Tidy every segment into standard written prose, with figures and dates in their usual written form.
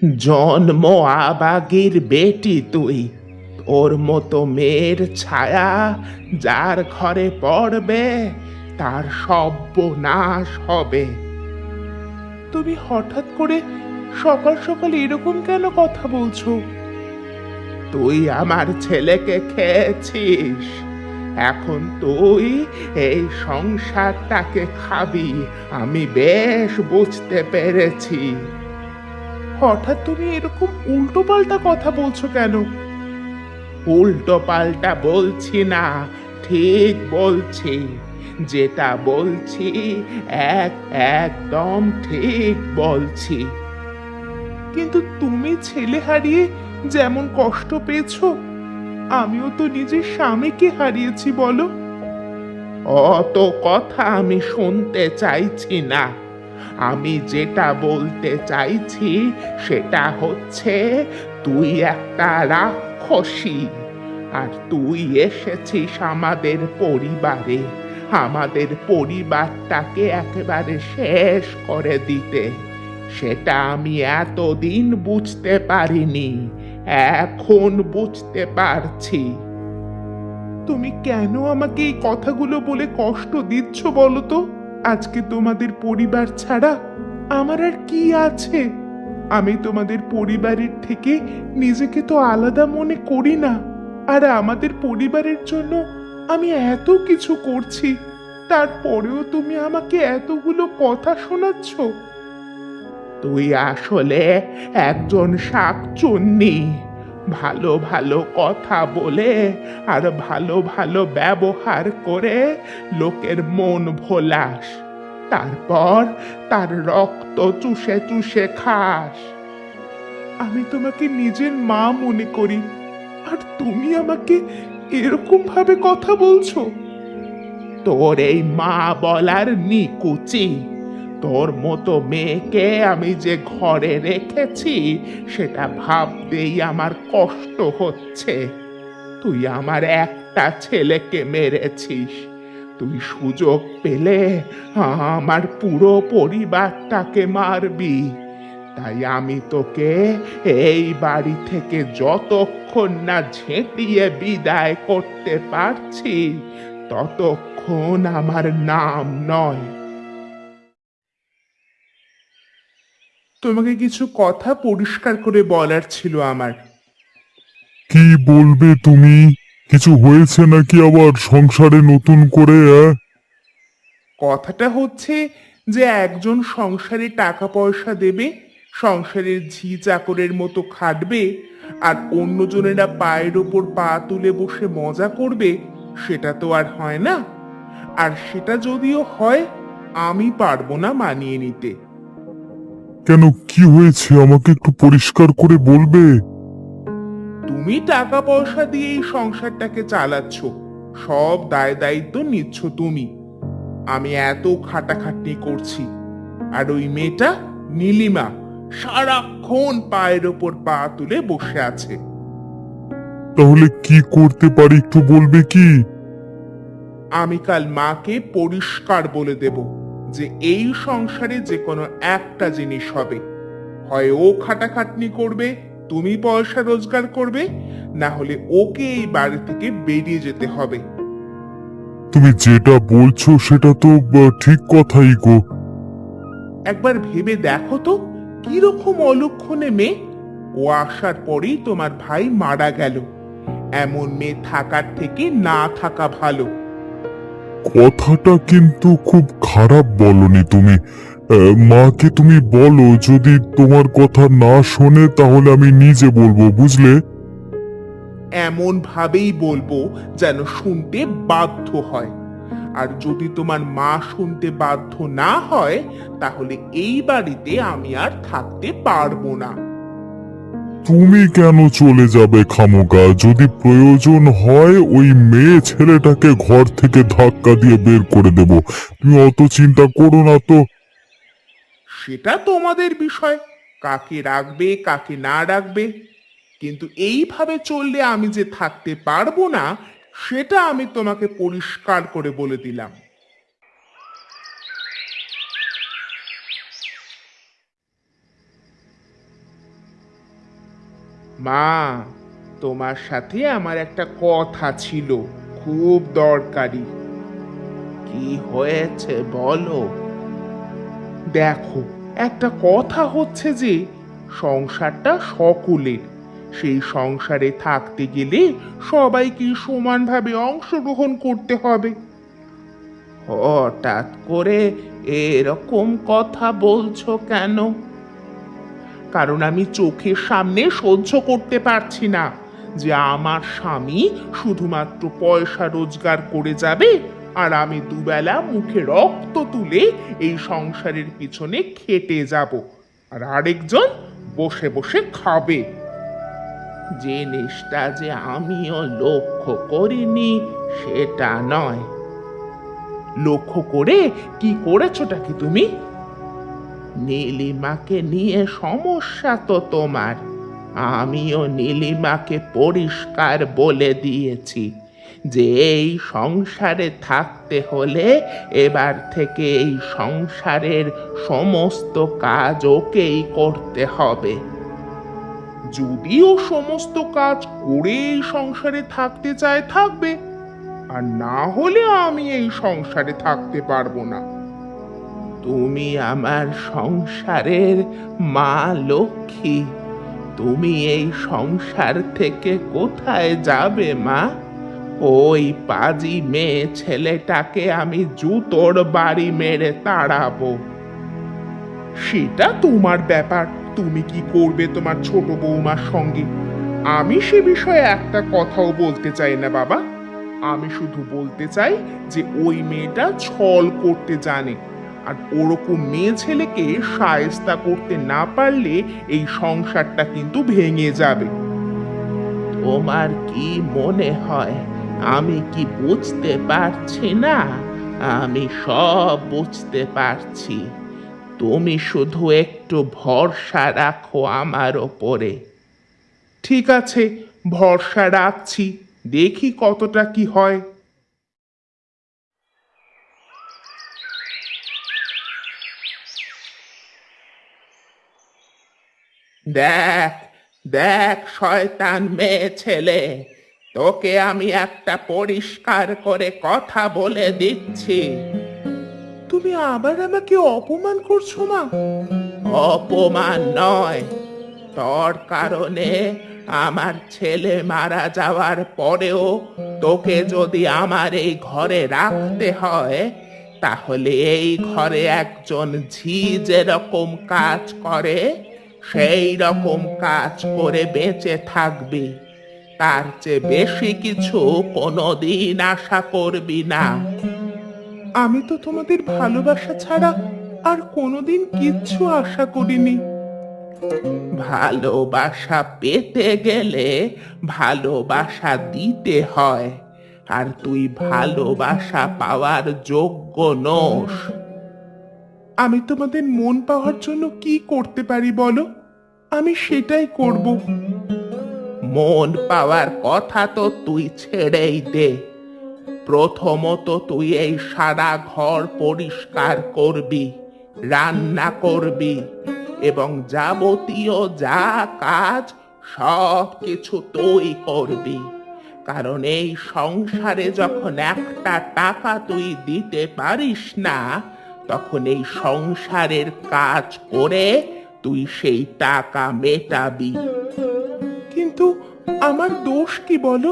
জন্ম আবাগির বেটি তুই, তোর মতো মেয়ের ছায়া যার ঘরে পড়বে তার সর্বনাশ হবে। তুমি হঠাৎ করে সকাল সকাল এরকম কেন কথা বলছো? তুই আমার ছেলেকে খেয়েছিস, এখন তুই এই সংসারটাকে খাবি, আমি বেশ বুঝতে পেরেছি। হঠাৎ তুমি এরকম উল্টো পাল্টা কথা বলছো কেন? উল্টো পাল্টা বলছি না, ঠিক বলছি। যেটা বলছি একদম ঠিক বলছি। কিন্তু তুমি ছেলে হারিয়ে যেমন কষ্ট পেয়েছো, আমিও তো নিজের স্বামীকে হারিয়েছি, বলো। অত কথা আমি শুনতে চাইছি না। আমি যেটা বলতে চাইছি সেটা হচ্ছে, তুই একটা রাক্ষসী, আর তুই এসেছিস আমাদের পরিবারে, আমাদের পরিবারটাকে একেবারে শেষ করে দিতে। সেটা আমি এতদিন বুঝতে পারিনি, এখন বুঝতে পারছি। তুমি কেন আমাকে এই কথাগুলো বলে কষ্ট দিচ্ছ বলো তো? আজকে তোমাদের পরিবার ছাড়া আমার আর কি আছে? আমি তোমাদের পরিবারের থেকে নিজেকে তো আলাদা মনে করি না। আর আমাদের পরিবারের জন্য আমি এত কিছু করছি, তারপরেও তুমি আমাকে এতগুলো কথা শোনাচ্ছ। তুই আসলে একজন শাকচুন্নি, ভালো ভালো কথা বলে আর ভালো ভালো ব্যবহার করে লোকের মন ভোলাস, তারপর তার রক্ত চুষে চুষে খাস। আমি তোমাকে নিজের মা মনে করি, আর তুমি আমাকে এরকম ভাবে কথা বলছো? তোর এই মা বলার নিকুচি! তোর মতো মেয়েকে আমি যে ঘরে রেখেছি সেটা ভাবতেই আমার কষ্ট হচ্ছে। তুই আমার একটা ছেলেকে মেরেছিস, তুই সুযোগ পেলে আমার পুরো পরিবারটাকে মারবি। তাই আমি তোকে এই বাড়ি থেকে যতক্ষণ না ঝেঁটিয়ে বিদায় করতে পারছি ততক্ষণ আমার নাম নয়। তোমাকে কিছু কথা পরিষ্কার করে বলার ছিল আমার। কি বলবে তুমি? কিছু হয়েছে নাকি আবার সংসারে নতুন করে? কথাটা হচ্ছে যে একজন সংসারে টাকা পয়সা দেবে, সংসারের ঝি চাকরের মতো খাটবে, আর অন্যজনেরা পায়ের ওপর পা তুলে বসে মজা করবে, সেটা তো আর হয় না। আর সেটা যদিও হয়, আমি পারবো না মানিয়ে নিতে। কেন, কি হয়েছে আমাকে একটু পরিষ্কার করে বলবে? তুমি টাকা পয়সা দিয়ে এই সংসারটাকে চালাচ্ছ, সব দায় দায়িত্ব নিচ্ছ তুমি। আমি এত খাটাখাটনি করছি, আর ওই মেয়েটা নীলিমা সারাক্ষণ পায়ের ওপর পা তুলে বসে আছে। তাহলে কি করতে পারি একটু বলবে কি? আমি কাল মাকে পরিষ্কার বলে দেব যে এই সংসারে যে কোনো একটা জিনিস হবে, হয় ও খাটাখাটনি করবে, তুমি পয়সা রোজগার করবে, না হলে ওকে এই বাড়ি থেকে বেরিয়ে যেতে হবে। তুমি যেটা বলছো সেটা তো ঠিক কথাই গো। একবার ভেবে দেখো তো, কিরকম অলক্ষণে মেয়ে! ও আসার পরেই তোমার ভাই মারা গেল। এমন মেয়ে থাকার থেকে না থাকা ভালো। কথাটা কিন্তু খুব খারাপ বলনি তুমি। মাকে তুমি বলো, যদি তোমার কথা না শোনে তাহলে আমি নিজে বলবো, বুঝলে? এমন ভাবেই বলবো যেন শুনতে বাধ্য হয়। আর যদি তোমার মা শুনতে বাধ্য না হয়, তাহলে এই বাড়িতে আমি আর থাকতে পারবো না। তুমি কেন চলে যাবে খামোকা? যদি প্রয়োজন হয় ওই মেয়ে ছেলেটাকে ঘর থেকে ধাক্কা দিয়ে বের করে দেব। তুমি অত চিন্তা করো না তো। সেটা তোমাদের বিষয়, কাকে রাখবে কাকে না রাখবে। কিন্তু এইভাবে চললে আমি যে থাকতে পারবো না, সেটা আমি তোমাকে পরিষ্কার করে বলে দিলাম। মা, তোমার সাথে আমার একটা কথা ছিল, খুব দরকারি। কি হয়েছে বলো। দেখো, একটা কথা হচ্ছে যে সংসারটা সকলের, সেই সংসারে থাকতে গেলে সবাইকে সমানভাবে অংশগ্রহণ করতে হবে। হঠাৎ করে এরকম কথা বলছো কেন? কারণ আমি চোখের সামনে সহ্য করতে পারছি না যে আমার স্বামী শুধুমাত্র পয়সা রোজগার করে যাবে আর আমি দুবেলা মুখে রক্ত তুলে এই সংসারের পিছনে খেটে যাব, আর আরেকজন বসে বসে খাবে। জিনিসটা যে আমিও লক্ষ্য করিনি সেটা নয়। লক্ষ্য করে কি করেছোটা কি তুমি? নীলিমাকে নিয়ে সমস্যা তো তোমার। আমিও নীলিমাকে পরিষ্কার বলে দিয়েছি যে এই সংসারে থাকতে হলে এবার থেকে এই সংসারের সমস্ত কাজ ওকেই করতে হবে। যদিও সমস্ত কাজ করে এই সংসারে থাকতে চায় থাকবে, আর না হলে আমি এই সংসারে থাকতে পারবো না। তুমি আমার সংসারের মা লক্ষ্মী, তুমি এই সংসার থেকে কোথায় যাবে মা? ওই পাজি মেয়ে ছেলেটাকে আমি জুতোর বাড়ি মেরে তাড়াবো। সেটা তোমার ব্যাপার, তুমি কি করবে তোমার ছোট বৌমার সঙ্গে। আমি সে বিষয়ে একটা কথাও বলতে চাই না বাবা। আমি শুধু বলতে চাই যে ওই মেয়েটা ছল করতে জানে, আর ওরকম মেয়ে ছেলেকে শায়েস্তা করতে না পারলে এই সংসারটা কিন্তু ভেঙে যাবে। তোমার কি মনে হয় আমি কি বুঝতে পারছি না? আমি সব বুঝতে পারছি। তুমি শুধু একটু ভরসা রাখো আমার ওপরে। ঠিক আছে, ভরসা রাখছি, দেখি কতটা কি হয়। দেখ দেখ শয়তান মেয়ে ছেলে, তোকে আমি একটা পরিষ্কার করে কথা বলে দিচ্ছি। তুমি আবার আমাকে অপমান করছো মা? অপমান নয়, তোর কারণে আমার ছেলে মারা যাওয়ার পরেও তোকে যদি আমার এই ঘরে রাখতে হয়, তাহলে এই ঘরে একজন ঝি যেরকম কাজ করে সেই রকম কাজ করে বেঁচে থাকবি। তার চেয়ে বেশি কিছু কোনোদিন আশা করবি না। আমি তো তোমাদের ভালোবাসা ছাড়া আর কোনোদিন কিচ্ছু আশা করিনি। ভালোবাসা পেতে গেলে ভালোবাসা দিতে হয়, আর তুই ভালোবাসা পাওয়ার যোগ্য নোস। আমি তোমাদের মন পাওয়ার জন্য কি করতে পারি বলো, আমি সেটাই করব। মন পাওয়ার কথা তো তুই ছেড়েই দে। প্রথমত তুই এই সারা ঘর পরিষ্কার করবি, রান্না করবি, এবং যাবতীয় যা কাজ সব কিছু তুই করবি। কারণ এই সংসারে যখন একটা টাকা তুই দিতে পারিস না, তখন এই সংসারের কাজ করে তুই সেই টাকা মেটাবি। কিন্তু আমার দোষ কি বলো?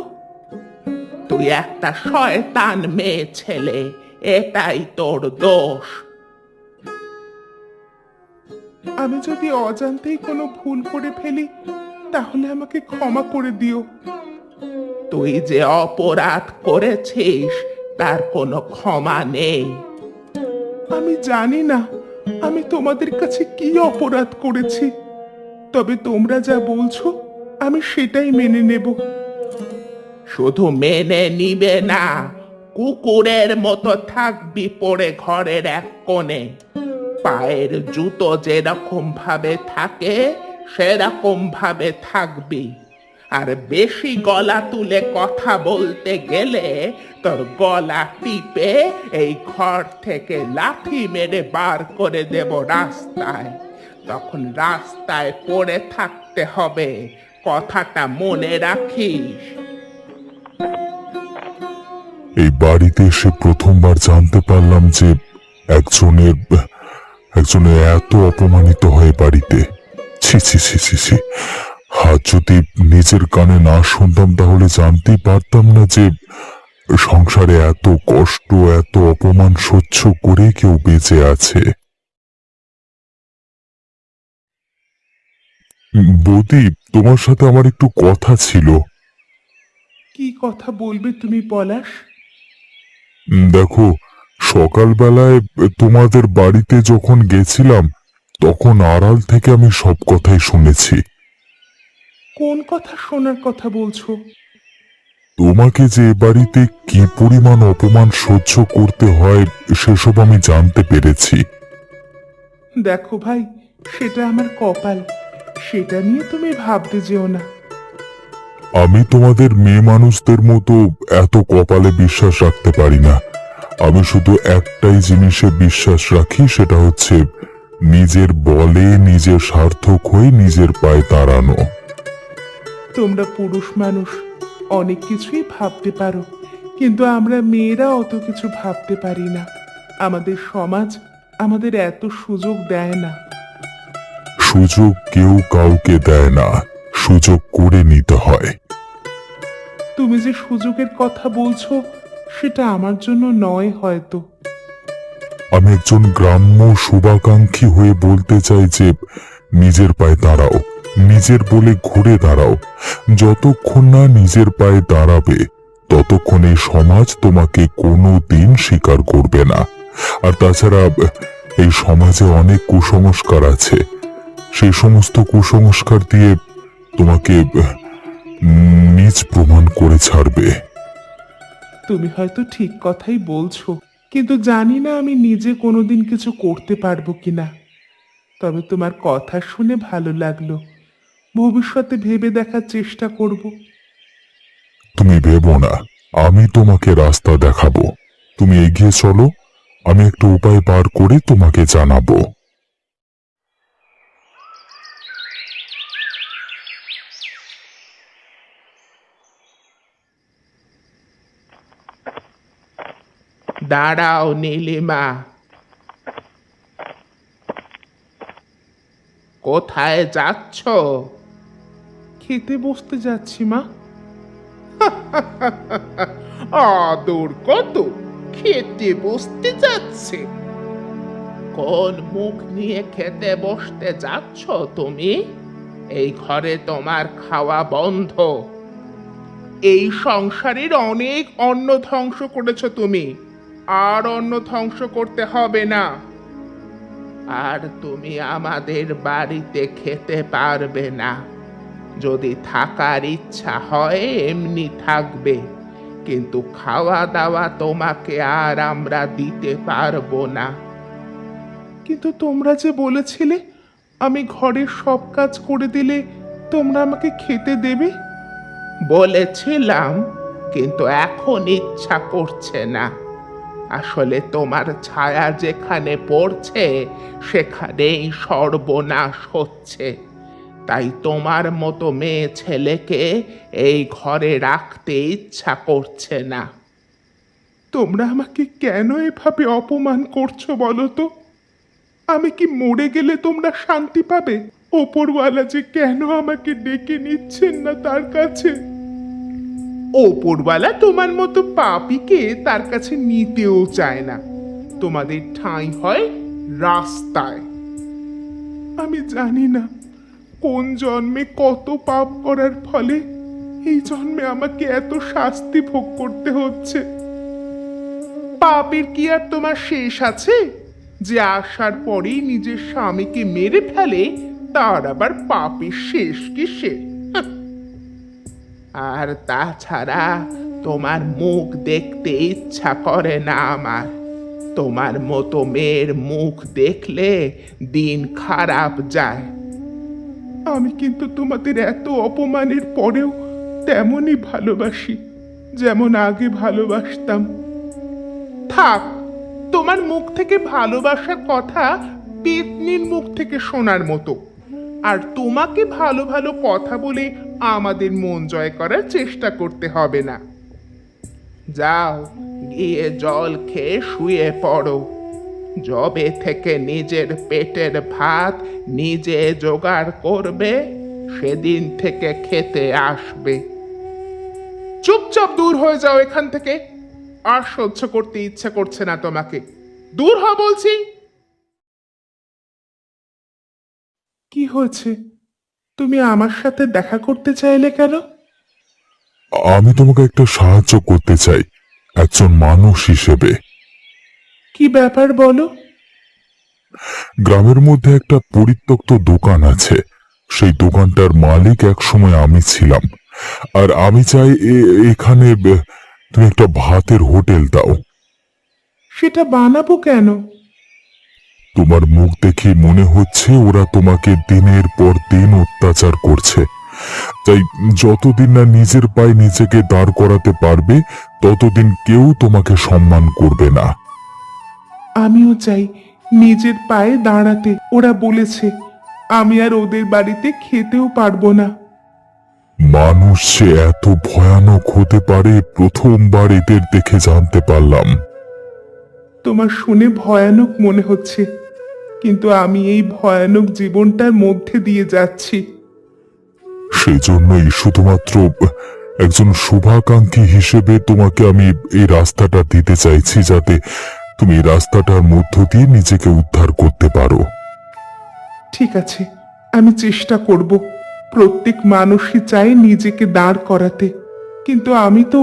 তুই একটা শয়তান মেয়ে ছেলে, এটাই তোর দোষ। আমি যদি অজান্তেই কোনো ভুল করে ফেলি তাহলে আমাকে ক্ষমা করে দিও। তুই যে অপরাধ করেছিস তার কোনো ক্ষমা নেই। আমি জানি না আমি তোমাদের কাছে কি অপরাধ করেছি, তবে তোমরা যা বলছো আমি সেটাই মেনে নেব। শুধু মেনে নিবে না, কুকুরের মতো থাকবি পড়ে ঘরের এক কোণে। পায়ের জুতো যেরকম ভাবে থাকে সেরকম ভাবে থাকবি। আর বেশি গলা তুলে কথা বলতে গেলে তোর গলা টিপে এই ঘর থেকে লাথি মেরে বার করে দেব রাস্তায়। তখন রাস্তায় পড়ে থাকতে হবে, কথাটা মনে রাখিস। এই বাড়িতে এসে প্রথমবার জানতে পারলাম যে একজনের একজনের এত অপমানিত হয় বাড়িতে। ছি ছি ছি ছি ছি। আর যদি নিজের কানে না শুনতাম তাহলে জানতেই পারতাম না যে সংসারে এত কষ্ট, এত অপমান সহ্য করে কেউ বেঁচে আছে। বৌদি, তোমার সাথে আমার একটু কথা ছিল। কি কথা বলবে তুমি পলাশ? দেখো, সকালবেলায় তোমাদের বাড়িতে যখন গেছিলাম তখন আড়াল থেকে আমি সব কথাই শুনেছি। কোন কথা শোনার কথা বলছো? তোমাকে যে এ বাড়িতে কি পরিমাণ অপমান সহ্য করতে হয় সেসব আমি জানতে পেরেছি। দেখো ভাই, সেটা আমার কপাল, সেটা নিয়ে তুমি ভাবতে যেও না। আমি তোমাদের মেয়ে মানুষদের মতো এত কপালে বিশ্বাস রাখতে পারি না। আমি শুধু একটাই জিনিসে বিশ্বাস রাখি, সেটা হচ্ছে নিজের বলে নিজের সার্থক হয়ে নিজের পায়ে দাঁড়ানো। তোমরা পুরুষ মানুষ অনেক কিছুই ভাবতে পারো, কিন্তু আমরা মেয়েরা অত কিছু ভাবতে পারি না। আমাদের সমাজ আমাদের এত সুযোগ দেয় না। সুযোগ কেউ কাউকে দেয় না, সুযোগ করে নিতে হয়। তুমি যে সুযোগের কথা বলছো সেটা আমার জন্য নয় হয়তো। আমি একজন গ্রাম্য শুভাকাঙ্ক্ষী হয়ে বলতে চাই যে নিজের পায়ে দাঁড়াও, নিজের বলে ঘুরে দাঁড়াও। যতক্ষণ না নিজের পায়ে দাঁড়াবে ততক্ষণ এই সমাজ তোমাকে কোনো দিন স্বীকার করবে না। আর তাছাড়া এই সমাজে অনেক কুসংস্কার আছে, সেই সমস্ত কুসংস্কার দিয়ে তোমাকে নিজ প্রমাণ করে ছাড়বে। তুমি হয়তো ঠিক কথাই বলছো, কিন্তু জানি না আমি নিজে কোনোদিন কিছু করতে পারবো কিনা। তবে তোমার কথা শুনে ভালো লাগলো, ভবিষ্যতে ভেবে দেখার চেষ্টা করব। তুমি ভেবো না, আমি তোমাকে রাস্তা দেখাবো। তুমি এগিয়ে চলো, আমি একটা উপায় বার করে তোমাকে জানাবো। দাঁড়াও নীলিমা, কোথায় যাচ্ছ? খেতে বসতে যাচ্ছি মা। আদর কত, খেতে বসতে যাচ্ছে? কোন মুখ নিয়ে খেতে বসতে যাচ্ছ তুমি? এই ঘরে তোমার খাওয়া বন্ধ। এই সংসারের অনেক অন্ন ধ্বংস করেছো তুমি, আর অন্ন ধ্বংস করতে হবে না। আর তুমি আমাদের বাড়িতে খেতে পারবে না। যদি থাকার ইচ্ছা হয় এমনি থাকবে, কিন্তু খাওয়া দাওয়া তোমাকে আর আমরা দিতে পারবো না। কিন্তু তোমরা যে বলেছিলে আমি ঘরের সব কাজ করে দিলে তোমরা আমাকে খেতে দেবে। বলেছিলাম, কিন্তু এখন ইচ্ছা করছে না। আসলে তোমার ছায়া যেখানে পড়ছে সেখানেই সর্বনাশ হচ্ছে। তাই তোমার মতো মেয়ে ছেলেকে এই ঘরে রাখতে ইচ্ছা করছে না। তোমরা আমাকে কেন এভাবে অপমান করছো বলো তো? আমি কি মরে গেলে তোমরা শান্তি পাবে? ওপরওয়ালা যে কেন আমাকে ডেকে নিচ্ছেন না তার কাছে? ওপরওয়ালা তোমার মতো পাপীকে তার কাছে নিতেও চায় না। তোমাদের ঠাঁই হয় রাস্তায়। আমি জানি না কোন জন্মে কত পাপ করার ফলে এই জন্মে আমাকে এত শাস্তি ভোগ করতে হচ্ছে। পাপের কি আর তোমার শেষ আছে? যে আসার পরেই নিজের স্বামীকে মেরে ফেলে, তার আবার পাপের শেষ কিসে? আর তাছাড়া তোমার মুখ দেখতে ইচ্ছা করে না আমার। তোমার মতো মেয়ের মুখ দেখলে দিন খারাপ যায়। আমি কিন্তু তোমাদের এত অপমানের পরেও তেমনই ভালোবাসি যেমন আগে ভালোবাসতাম। থাক, তোমার মুখ থেকে ভালোবাসার কথা পেতনির মুখ থেকে শোনার মতো। আর তোমাকে ভালো ভালো কথা বলে আমাদের মন জয় করার চেষ্টা করতে হবে না। যাও, গিয়ে জল খেয়ে শুয়ে পড়ো। যবে থেকে নিজের পেটের ভাত নিজে জোগাড় করবে, সেদিন থেকে খেতে আসবে। চুপচাপ দূর হয়ে যাও এখান থেকে। আর সহ্য করতে ইচ্ছা করছে না তোমাকে। দূর হ বলছি। কি হয়েছে? তুমি আমার সাথে দেখা করতে চাইলে কেন? আমি তোমাকে একটা সাহায্য করতে চাই, একজন মানুষ হিসেবে। কি ব্যাপার বলো। গ্রামের মধ্যে একটা পরিত্যক্ত দোকান আছে, সেই দোকানটার মালিক একসময় আমি ছিলাম। আর আমি চাই এখানে তুমি একটা ভাতের হোটেল দাও। সেটা বানাবো কেন? তোমার মুখ দেখে মনে হচ্ছে ওরা তোমাকে দিনের পর দিন অত্যাচার করছে। তাই যতদিন না নিজের পায়ে নিজেকে দাঁড় করাতে পারবে, ততদিন কেউ তোমাকে সম্মান করবে না। আমিও চাই নিজের পায়ে দাঁড়াতে। ওরা বলেছে আমি আর ওদের বাড়িতে খেতেও পারবো না। মানুষ যে এত ভয়ানক হতে পারে প্রথমবার এদের দেখে জানতে পারলাম। তোমার শুনে ভয়ানক মনে হচ্ছে, কিন্তু আমি এই ভয়ানক জীবনটার মধ্যে দিয়ে যাচ্ছি। সেজন্যই শুধুমাত্র একজন শুভাকাঙ্ক্ষী হিসেবে তোমাকে আমি এই রাস্তাটা দিতে চাইছি, যাতে তুমি এই রাস্তাটার মধ্য দিয়ে নিজেকে উদ্ধার করতে পারো। ঠিক আছে, আমি চেষ্টা করব। প্রত্যেক মানুষই চায় নিজেকে দাঁড় করাতে, কিন্তু আমি তো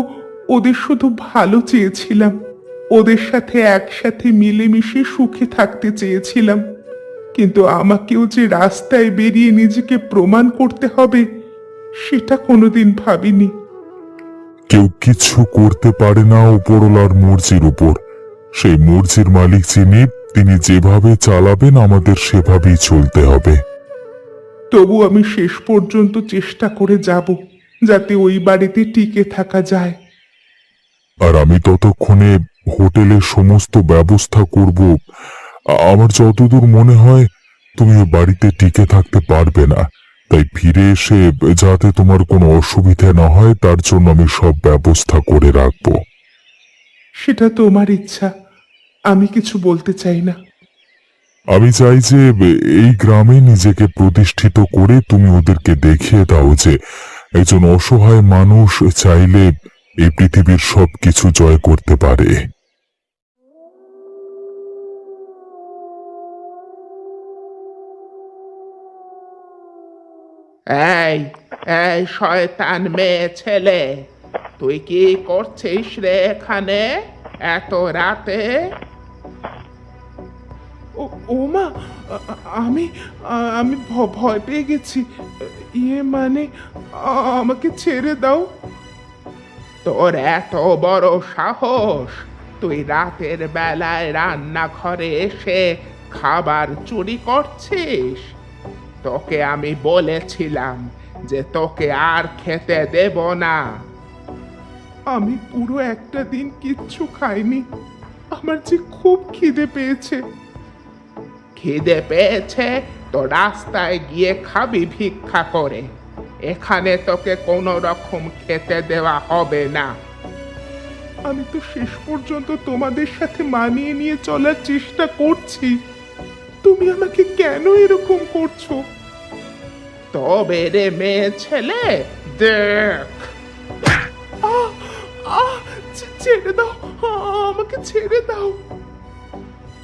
ওদের শুধু ভালো চেয়েছিলাম। ওদের সাথে একসাথে মিলেমিশে সুখে থাকতে চেয়েছিলাম। কিন্তু আমাকেও যে রাস্তায় বেরিয়ে নিজেকে প্রমাণ করতে হবে, সেটা কোনোদিন ভাবিনি। কেউ কিছু করতে পারে না উপরওয়ালার মর্জির উপর। সেই মর্জির মালিক যিনি, তিনি যেভাবে চালাবেন আমাদের সেভাবেই চলতে হবে। তবু আমি শেষ পর্যন্ত চেষ্টা করে যাব, যাতে ওই বাড়িতে টিকে থাকা যায়। আর আমি ততক্ষণে হোটেলের সমস্ত ব্যবস্থা করব। আমার যতদূর মনে হয় তুমি এ বাড়িতে টিকে থাকতে পারবে না, তাই ফিরে এসে যাতে তোমার কোনো অসুবিধা না হয় তার জন্য আমি সব ব্যবস্থা করে রাখবো। সেটা তোমার ইচ্ছা, আমি কিছু বলতে চাই না। আমি চাই যে এই গ্রামে নিজেকে প্রতিষ্ঠিত করে তুমি ওদেরকে দেখিয়ে দাও যে একজন অসহায় মানুষ চাইলে এই পৃথিবীর সবকিছু জয় করতে পারে। এই এই শয়তান মেয়ে ছেলে, তুই কি করছিস রে এখানে এত রাতে? ও মা, আমি আমি ভয় পেয়ে গেছি। ইয়ে মানে, আমাকে ছেড়ে দাও। তোর এত বড় সাহস, তুই রাতের বেলায় রান্নাঘরে এসে খাবার চুরি করছিস? তোকে আমি বলেছিলাম যে তোকে আর খেতে দেব না। আমি পুরো একটা দিন কিচ্ছু খাইনি। আমার যে খুব খিদে পেয়েছে। খিদে পেয়েছে তো রাস্তায় গিয়ে খাবি ভিক্ষা করে। এখানে তোকে কোনো রকম খেতে দেওয়া হবে না। আমি তো শেষ পর্যন্ত তোমাদের সাথে মানিয়ে নিয়ে চলার চেষ্টা করছি। তুমি আমাকে কেন এরকম করছো? তবে রে মেয়ে ছেলে, দেখ। আহ, আহ, ছেড়ে দাও, আমাকে ছেড়ে দাও।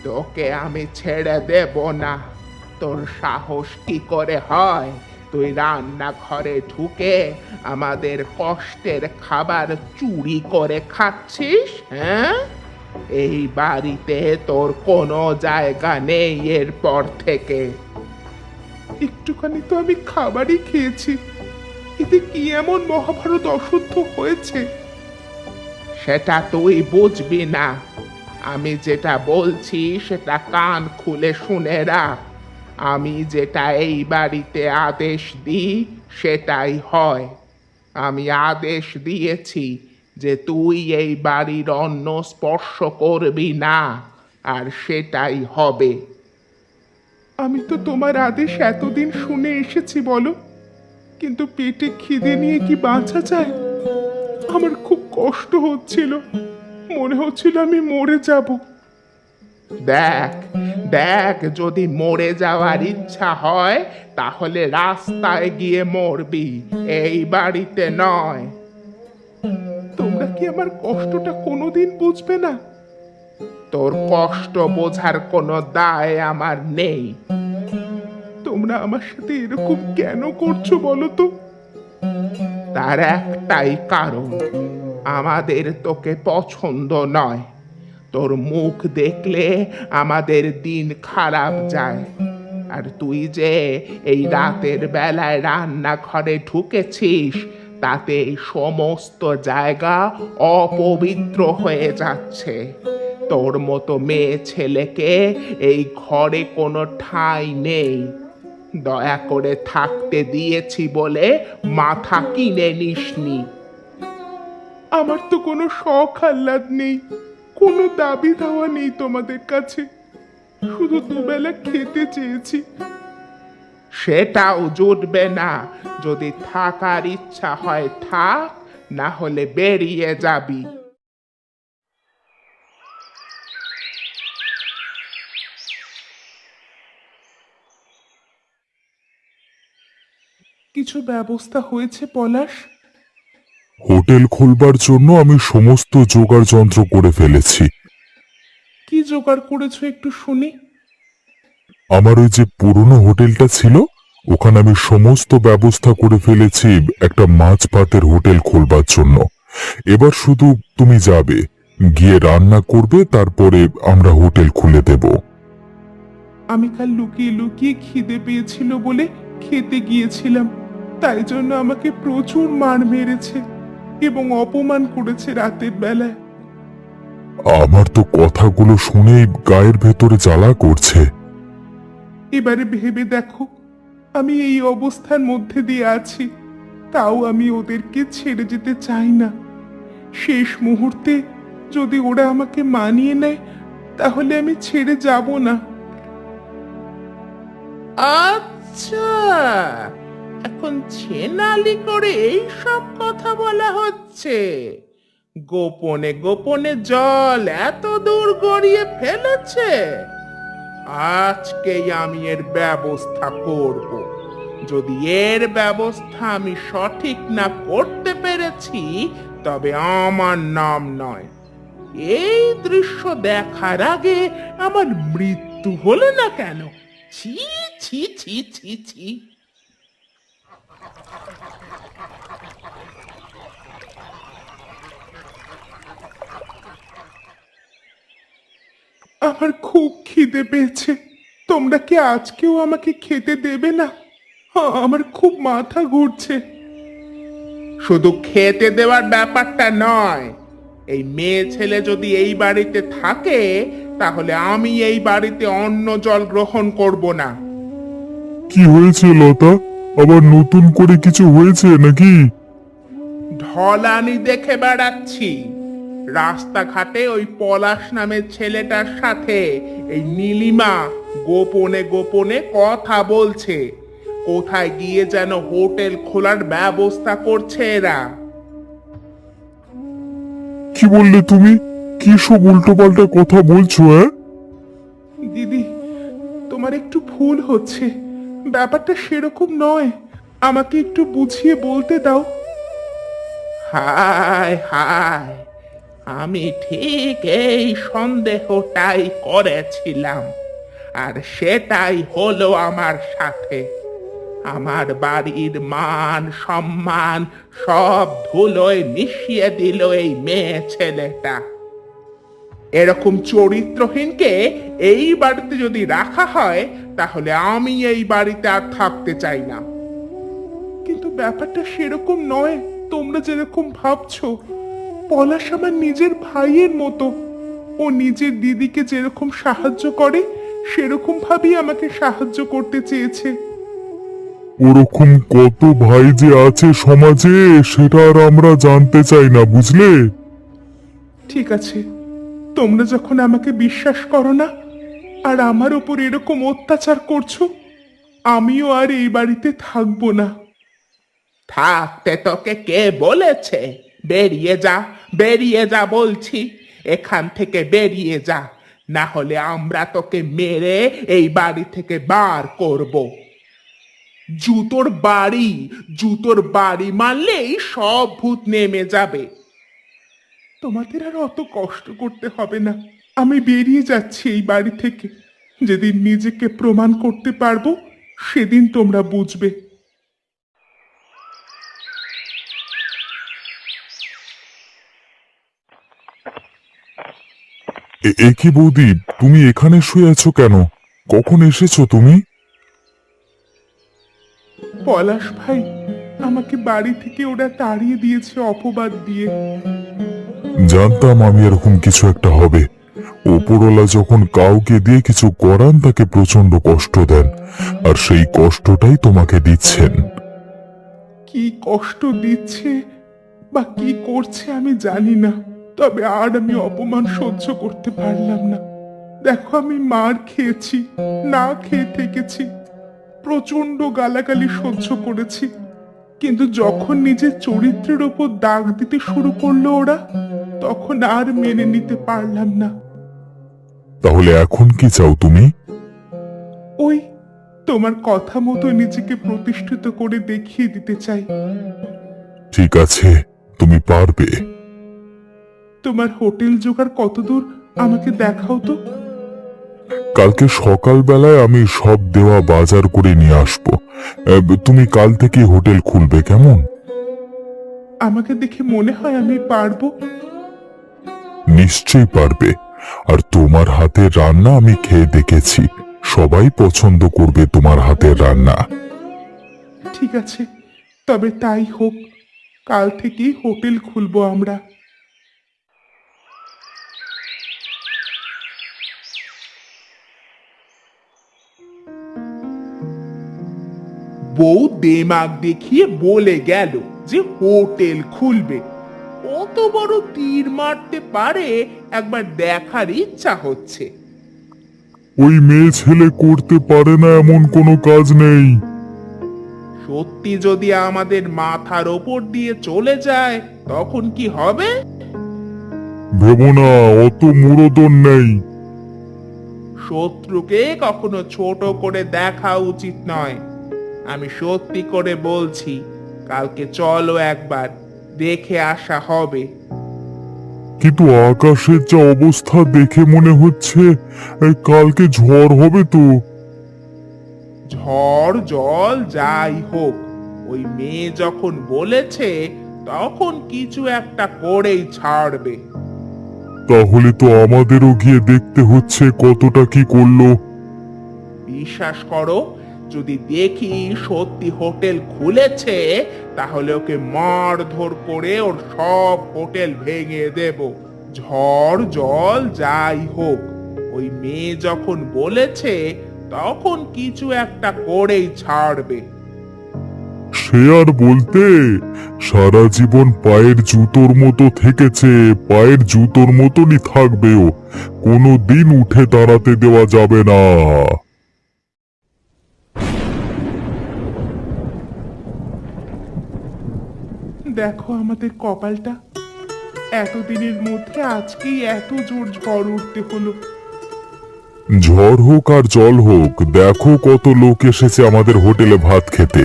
তোকে আমি ছেড়ে দেব না। তোর সাহস কি করে হয় তুই রান্নাঘরে ঢুকে আমাদের কষ্টের খাবার চুরি করে খাচ্ছিস? হ্যাঁ, এই বাড়িতে তোর কোনো জায়গা নেই এরপর থেকে। একটুখানি তো আমি খাবারই খেয়েছি, এতে কি এমন মহাভারত অশুদ্ধ হয়েছে? সেটা তুই বুঝবি না। আমি যেটা বলছি সেটা কান খুলে শুনে রাখ। আমি যেটা এই বাড়িতে আদেশ দিই সেটাই হয়। আমি আদেশ দিয়েছি যে তুই এই বাড়ির অন্ন স্পর্শ করবি না, আর সেটাই হবে। আমি তো তোমার আদেশ এতদিন শুনে এসেছি, বলো। কিন্তু পেটে খিদে নিয়ে কি বাঁচা যায়? আমার খুব কষ্ট হচ্ছিল, মনে হচ্ছিল আমি মরে যাব। দেখ দেখ, যদি মরে যাওয়ার ইচ্ছা হয় তাহলে রাস্তায় গিয়ে মরবি, এই বাড়িতে নয়। তোমরা কি আমার কষ্টটা কোনোদিন বুঝবে না? তোর কষ্ট বোঝার কোনো দায় আমার নেই। তোমরা আমার সাথে এরকম কেন করছো বলো তো? তার একটাই কারণ, আমাদের তোকে পছন্দ নয়। তোর মুখ দেখলে আমাদের দিন খারাপ যায়। আর তুই যে এই রাতের বেলায় রান্নাঘরে ঢুকেছিস, তাতে এই সমস্ত জায়গা অপবিত্র হয়ে যাচ্ছে। তোর মতো মেয়ে ছেলেকে এই ঘরে কোনো ঠাঁই নেই। দয়া করে থাকতে দিয়েছি বলে মাথা কিনে নিসনি। আমার তো কোনো শখ আহ্লাদ নেই, কোনো দাবি দাওয়া নেই তোমাদের কাছে, শুধু দুবেলা খেতে চেয়েছি। সেটাও জুটবে না। যদি থাকার ইচ্ছা হয় থাক, না হলে বেরিয়ে যাবি। কিছু ব্যবস্থা হয়েছে পলাশ? হোটেল খুলবার জন্য আমি সমস্ত জোগাড় যন্ত্র করে ফেলেছি। কি জোগাড় করেছো একটু শুনি। আমার ওই যে পুরনো হোটেলটা ছিল, ওখানে আমি সমস্ত ব্যবস্থা করে ফেলেছি একটা মাছ ভাতের হোটেল খুলবার জন্য। এবার শুধু তুমি যাবে, গিয়ে রান্না করবে, তারপরে আমরা হোটেল খুলে দেব। আমি কাল লুকিয়ে লুকিয়ে খিদে পেয়েছিল বলে খেতে গিয়েছিলাম, তাই জন্য আমাকে প্রচুর মার মেরেছে এবং অপমান করেছে রাতের বেলায়। আমার তো কথাগুলো শুনেই গায়ের ভেতরে জ্বালা করছে। এবারে ভেবে দেখো, আমি এই অবস্থার মধ্যে দিয়ে আছি, তাও আমি ওদেরকে ছেড়ে যেতে চাই না। শেষ মুহূর্তে যদি ওরা আমাকে মানিয়ে নেয়, তাহলে আমি ছেড়ে যাব না। আচ্ছা, এখন ছেনালি করে এই সব কথা বলা হচ্ছে। গোপনে গোপনে জল এত দূর গড়িয়ে ফেলেছে। আজকেই আমি এর ব্যবস্থা করব। যদি এর ব্যবস্থা আমি সঠিক না করতে পেরেছি, তবে আমার নাম নয়। এই দৃশ্য দেখার আগে আমার মৃত্যু হলো না কেন? ছি ছি ছি ছি ছি। আমার খুব খিদে পেয়েছে, তোমরা কি আজকেও আমাকে খেতে দেবে না? আমার খুব মাথা ঘুরছে। শুধু খেতে দেওয়ার ব্যাপারটা নয়, এই মেয়ে ছেলে যদি এই বাড়িতে থাকে, তাহলে আমি এই বাড়িতে অন্ন জল গ্রহণ করব না। কি হয়েছে লতা? আবার নতুন করে কিছু হয়েছে নাকি? ঢলানি দেখে বেড়াচ্ছি। রাস্তাঘাটে ওই পলাশ নামের ছেলেটার সাথে এই নীলিমা গোপনে গোপনে কথা বলছে। কোথায় গিয়ে যেন হোটেল খোলার ব্যবস্থা করছে এরা। কি বললে তুমি? কি সব উল্টোপাল্টা কথা বলছো? দিদি, তোমার একটু ভুল হচ্ছে, ব্যাপারটা সেরকম নয়। আমাকে একটু বুঝিয়ে বলতে দাও। হায় হায়, আমি ঠিক এই সন্দেহটাই করেছিলাম, আর সেটাই হলো আমার সাথে। আমার বাড়ির মান সম্মান সব ধুলোয় মিশিয়ে দিল এই মেয়ে ছেলেটা। এরকম চরিত্রহীনকে এই বাড়িতে যদি রাখা হয়, তাহলে আমি এই বাড়িতে আর থাকতে চাই না। কিন্তু ব্যাপারটা সেরকম নয় তোমরা যেরকম ভাবছো। পলাশ আমার নিজের ভাইয়ের মতো। ও নিজের দিদিকে যেরকম সাহায্য করে, সেরকম ভাবেই আমাকে সাহায্য করতে চেয়েছে। ওরকম কত ভাই যে আছে সমাজে, সেটা আর আমরা জানতে চাই না, বুঝলে? ঠিক আছে, তোমরা যখন আমাকে বিশ্বাস করো না আর আমার উপর এরকম অত্যাচার করছো, আমিও আর এই বাড়িতে থাকবো না। থাকতে তোকে কে বলেছে? বেরিয়ে যা, বেরিয়ে যা বলছি, এখান থেকে বেরিয়ে যা, না হলে আমরা তোকে মেরে এই বাড়ি থেকে বার করব। জুতোর বাড়ি, জুতোর বাড়ি মারলেই সব ভূত নেমে যাবে। তোমাদের আর অত কষ্ট করতে হবে না, আমি বেরিয়ে যাচ্ছি এই বাড়ি থেকে। যেদিন নিজেকে প্রমাণ করতে পারবো সেদিন তোমরা বুঝবে। এ কি বৌদি, তুমি এখানে শুয়ে আছো কেন? কখন এসেছো তুমি? পলাশ ভাই, আমাকে বাড়ি থেকে ওরা তাড়িয়ে দিয়েছে অপবাদ দিয়ে। জানতাম আমি এরকম কিছু একটা হবে। ওপরওয়ালা যখন কাউকে দিয়ে কিছু করান তাকে প্রচন্ড কষ্ট দেন, আর সেই কষ্টটাই তোমাকে দিচ্ছেন। কি কষ্ট দিচ্ছে বা কি করছে আমি জানি না, তবে আর আমি অপমান সহ্য করতে পারলাম না। দেখো, আমি মার খেয়েছি, না খেয়ে থেকেছি, প্রচন্ড গালাগালি সহ্য করেছি, কিন্তু যখন নিজের চরিত্রের ওপর দাগ দিতে শুরু করলো ওরা, তখন আর মেনে নিতে পারলাম না। তাহলে এখন কি চাও তুমি? ওই তোমার কথা মতো নিজেকে প্রতিষ্ঠিত করে দেখিয়ে দিতে চাই। ঠিক আছে, তুমি পারবে। তোমার হোটেল জোগাড় কতদূর আমাকে দেখাও তো। কালকে সকালবেলায় আমি সব দেওয়া বাজার করে নিয়ে আসবো। তুমি কাল থেকে হোটেল খুলবে, কেমন? আমাকে দেখে মনে হয় আমি পারবো? নিশ্চয়ই পারবে। আর তোমার হাতের রান্না আমি খেয়ে দেখেছি, সবাই পছন্দ করবে তোমার হাতের রান্না। ঠিক আছে, তবে তাই হোক, কাল থেকেই হোটেল খুলবো আমরা। বউ দেমাগ দেখিয়ে বলে গেল যে হোটেল খুলবে। কত বড় তীর মারতে পারে একবার দেখার ইচ্ছা হচ্ছে। ওই মেয়ে ছেলে করতে পারে না এমন কোনো কাজ নেই। সত্যি যদি আমাদের মাথার ওপর দিয়ে চলে যায় তখন কি হবে? ভেবো না, অত মুরদন নেই। শত্রুকে কখনো ছোট করে দেখা উচিত নয়। আমি সত্যি করে বলছি, কালকে চলো একবার দেখে আসা হবে। কিন্তু আকাশের যা অবস্থা দেখে মনে হচ্ছে কালকে ঝড় হবে তো। ঝড় জল যাই হোক, ওই মেয়ে যখন বলেছে তখন কিছু একটা করেই ছাড়বে। তাহলে তো আমাদেরও গিয়ে দেখতে হচ্ছে কতটা কি করলো। বিশ্বাস করো, যদি দেখি সত্যি হোটেল খুলেছে তাহলে ওকে মারধর করে ওর সব হোটেল ভেঙে দেব। ঝড় জল যাই হোক, ওই মেয়ে যখন বলেছে তখন কিছু একটা করেই ছাড়বে। সে আর বলতে, সারা জীবন পায়ের জুতোর মতো থেকেছে, পায়ের জুতোর মতনই থাকবেও, কোনো দিন উঠে দাঁড়াতে দেওয়া যাবে না। দেখো আমাদের কপালটা, এতদিনের মধ্যে আজকেই এত জোর ঝড় উঠতে হলো। ঝড় হোক আর জল হোক, দেখো কত লোক এসেছে আমাদের হোটেলে ভাত খেতে।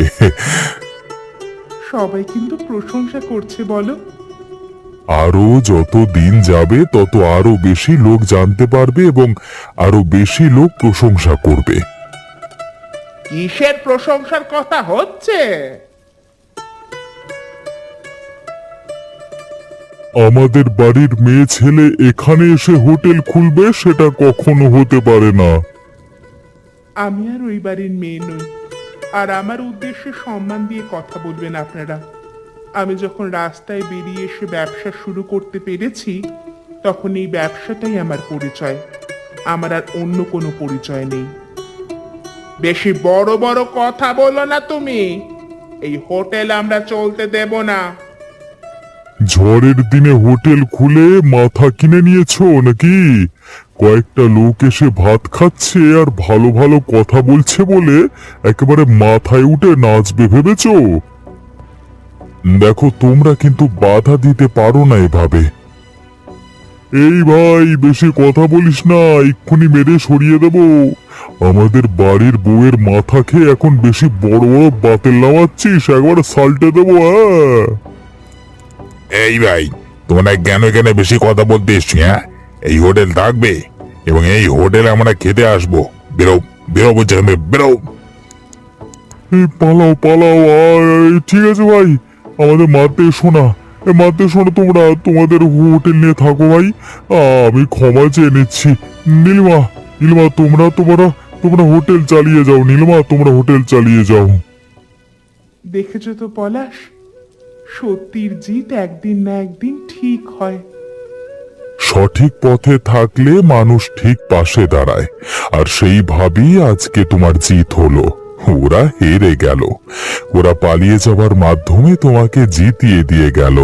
সবাই কিন্তু প্রশংসা করছে বলো। আরো যত দিন যাবে তত আরো বেশি লোক জানতে পারবে এবং আরো বেশি লোক প্রশংসা করবে। কিসের প্রশংসার কথা হচ্ছে? আমাদের বাড়ির মেয়ে ছেলে এখানে এসে হোটেল খুলবে, সেটা কখনো হতে পারে না। আমি আর ওই বাড়ির মেয়ে নই, আর আমার উদ্দেশ্যে সম্মান দিয়ে কথা বলবেন আপনারা। আমি যখন রাস্তায় বেরিয়ে এসে ব্যবসা শুরু করতে পেরেছি তখন এই ব্যবসাটাই আমার পরিচয়, আমার আর অন্য কোনো পরিচয় নেই। বেশি বড় বড় কথা বলো না তুমি, এই হোটেল আমরা চলতে দেব না। ঝড়ের দিনে হোটেল খুলে মাথা কিনে নিয়েছো নাকি? কয়েকটা লোক এসে ভাত খাচ্ছে আর ভালো ভালো কথা বলছে বলে একেবারে মাথায় উঠে নাচবে ভেবেছো? দেখো তোমরা কিন্তু বাধা দিতে পারো না এভাবে। এই ভাই বেশি কথা বলিস না, এক্ষুনি মেরে সরিয়ে দেব। আমাদের বাড়ির বউয়ের মাথা খেয়ে এখন বেশি বড় বড় বাতেল নামাচ্ছিস, একবার সাল্টে দেবো। হ্যাঁ এই ভাই, তোমরা কেন কেন বেশি কথা বলতে এসছি? হ্যাঁ, এই হোটেল থাকবে এবং এই হোটেলে আমরা খেতে আসবো। বেরো বেরো বলছে, এখান থেকে বেরো। এই পালাও পালাও। ঠিক আছে ভাই, আমাদের মারতে এসো না, মারতে এসো না। তোমরা তোমাদের হোটেল নিয়ে থাকো ভাই, আমি ক্ষমা চেয়ে নিচ্ছি। নীলিমা, নীলিমা তোমরা তোমরা তোমরা হোটেল চালিয়ে যাও। নীলিমা তোমরা হোটেল চালিয়ে যাও। দেখেছো তো পলাশ, সত্যির জিত একদিন না একদিন ঠিক হয়। সঠিক পথে থাকলে মানুষ ঠিক পাশে দাঁড়ায়, আর সেইভাবেই আজকে তোমার জিত হলো। ওরা হেরে গেল, ওরা পালিয়ে যাবার মাধ্যমে তোমাকে জিতিয়ে দিয়ে গেল।